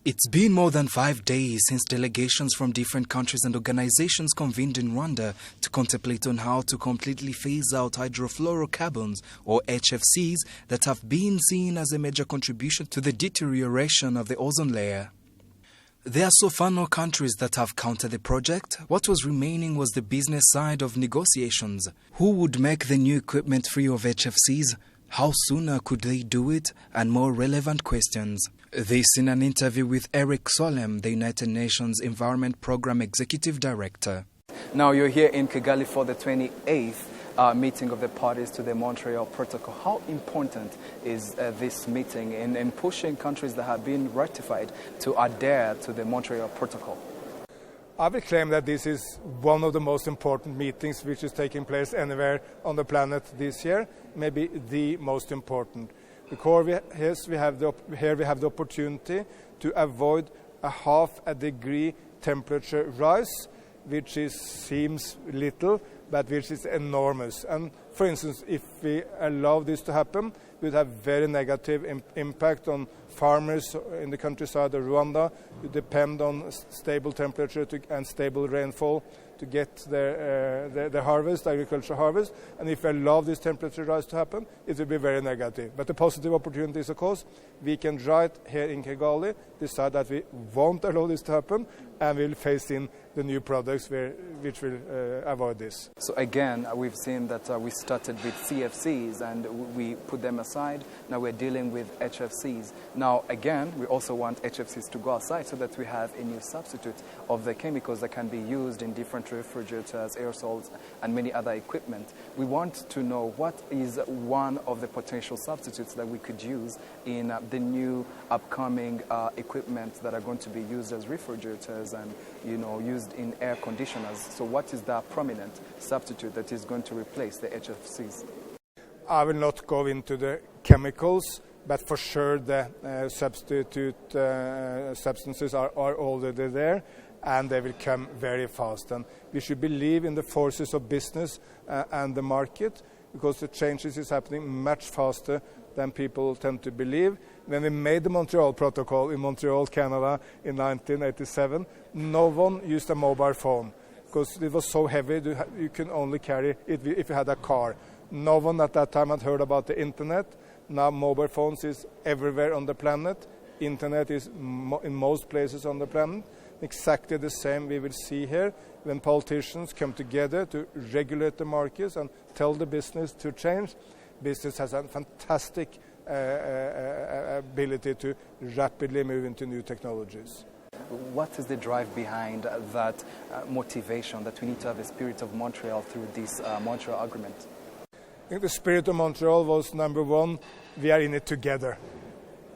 It's been more than 5 days since delegations from different countries and organizations convened in Rwanda to contemplate on how to completely phase out hydrofluorocarbons, or HFCs, that have been seen as a major contribution to the deterioration of the ozone layer. There are so far no countries that have countered the project. What was remaining was the business side of negotiations. Who would make the new equipment free of HFCs? How sooner could they do it? And more relevant questions. This in an interview with Eric Solem, the United Nations Environment Programme Executive Director. Now you're here in Kigali for the 28th meeting of the parties to the Montreal Protocol. How important is this meeting in pushing countries that have been ratified to adhere to the Montreal Protocol? I will claim that this is one of the most important meetings which is taking place anywhere on the planet this year, maybe the most important. Because we have the opportunity to avoid a half a degree temperature rise, which seems little, but which is enormous. And for instance, if we allow this to happen, it would have very negative impact on farmers in the countryside of Rwanda, who depend on stable temperature and stable rainfall to get their harvest, agricultural harvest. And if we allow this temperature rise to happen, it will be very negative. But the positive opportunity is, of course, we can right here in Kigali decide that we won't allow this to happen, and we'll phase in the new products which will avoid this. So again, we've seen that we started with CFCs and we put them aside. Now we're dealing with HFCs. Now again, we also want HFCs to go aside so that we have a new substitute of the chemicals that can be used in different refrigerators, aerosols, and many other equipment. We want to know what is one of the potential substitutes that we could use in the new upcoming equipment that are going to be used as refrigerators and used in air conditioners. So what is the prominent substitute that is going to replace the HFCs? I will not go into the chemicals, but for sure the substitute substances are already there, and they will come very fast. And we should believe in the forces of business and the market, because the changes is happening much faster than people tend to believe. When we made the Montreal Protocol in Montreal, Canada in 1987, no one used a mobile phone because it was so heavy you can only carry it if you had a car. No one at that time had heard about the internet. Now mobile phones is everywhere on the planet. Internet is in most places on the planet. Exactly the same we will see here when politicians come together to regulate the markets and tell the business to change. Business has a fantastic ability to rapidly move into new technologies. What is the drive behind that motivation that we need to have a spirit of Montreal through this Montreal agreement? I think the spirit of Montreal was, number one, we are in it together.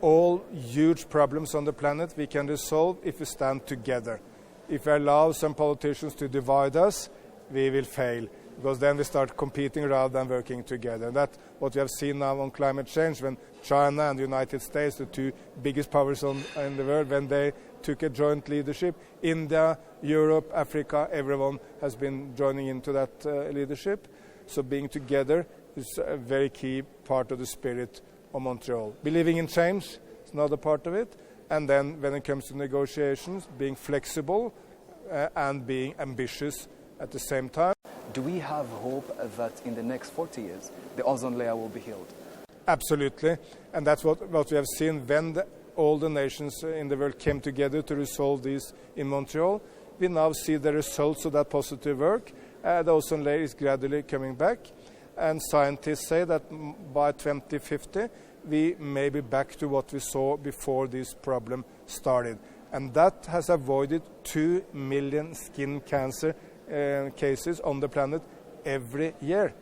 All huge problems on the planet we can resolve if we stand together. If we allow some politicians to divide us, we will fail, because then we start competing rather than working together. And that's what we have seen now on climate change, when China and the United States, the two biggest powers in the world, when they took a joint leadership. India, Europe, Africa, everyone has been joining into that leadership. So being together is a very key part of the spirit of Montreal. Believing in change is another part of it. And then when it comes to negotiations, being flexible and being ambitious at the same time. Do we have hope that in the next 40 years, the ozone layer will be healed? Absolutely. And that's what we have seen when all the nations in the world came together to resolve this in Montreal. We now see the results of that positive work. The ozone layer is gradually coming back. And scientists say that by 2050, we may be back to what we saw before this problem started. And that has avoided 2 million skin cancer cases on the planet every year.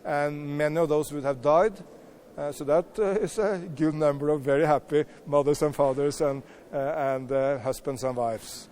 And many of those would have died. So that is a good number of very happy mothers and fathers and husbands and wives.